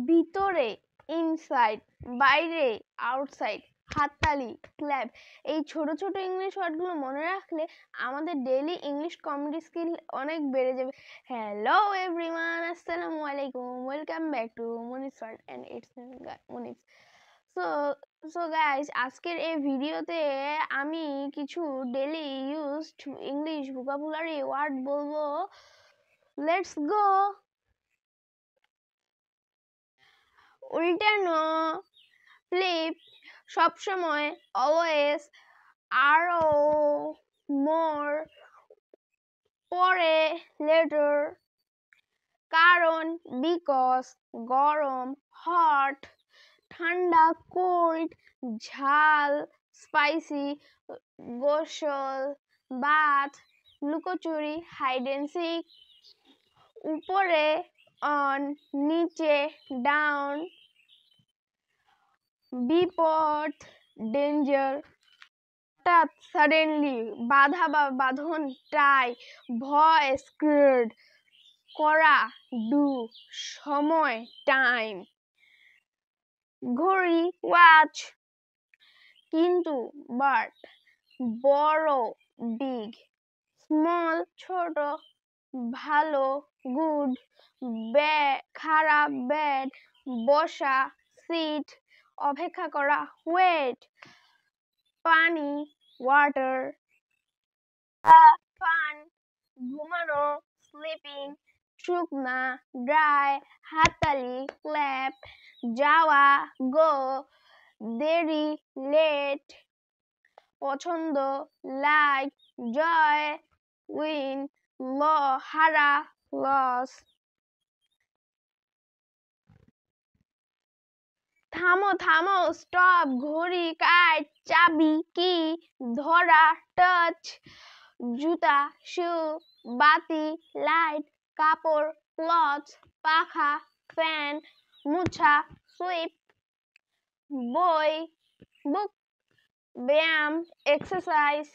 ভিতরে ইনসাইড, বাইরে আউটসাইড, হাততালি ক্ল্যাপ। এই ছোট ছোট ইংলিশ ওয়ার্ডগুলো মনে রাখলে আমাদের ডেইলি ইংলিশ কমিউনিটি স্কিল অনেক বেড়ে যাবে। হ্যালো এভরিওয়ান, আসসালামু আলাইকুম, welcome back to Moni's world and it's Moni's. So so guys, আজকের এই ভিডিওতে আমি কিছু daily used English vocabulary word বলবো। Let's go. উল্টানো, ফ্লিপ, সবসময়, অলওয়েজ, আরো, মোর, পরে, লেটার, কারণ, বিকজ, গরম, হট, ঠান্ডা, কোল্ড, ঝাল, স্পাইসি, গোসল, বাথ, লুকোচুরি, হাইড এন্ড সিক, উপরে, অন, নিচে, ডাউন, বিপদ, ডেঞ্জার, হঠাৎ, সাডেনলি, বাধা বা বাঁধন, টাই, ভয়, স্কেয়ার্ড, করা, ডু, সময়, টাইম, ঘড়ি, ওয়াচ, কিন্তু, বাট, বড়, বিগ, স্মল, ছোট, ভালো, গুড, খারাপ, ব্যাড, বসা, সিট, অপেক্ষা করা, ওয়েট, পানি, ওয়াটার, ফান, ঘুমানো, স্লিপিং, শুকনা, ড্রাই, হাততালি, ক্ল্যাপ, যাওয়া, গো, দেরি, লেট, পছন্দ, লাইক, জয়, উইন, হারা, লস। থামো থামো, স্টপ, ঘড়ি, কাঠ, চাবি, কি, ধরা, টাচ, জুতা, শু, বাতি, লাইট, কাপড়, ক্লথ, পাখা, ফ্যান, মুছা, সুইপ, বই, বুক, ব্যায়াম, exercise.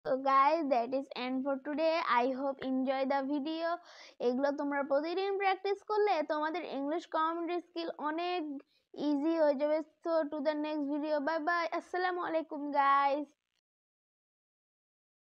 So guys, that is end for today. I hope enjoy the video. এগুলো তোমরা প্রতিদিন প্র্যাকটিস করলে তোমাদের ইংলিশ কমিউনিটি স্কিল অনেক ইজি হয়ে যাবে। So to the next video. Bye bye. Assalamu alaikum guys.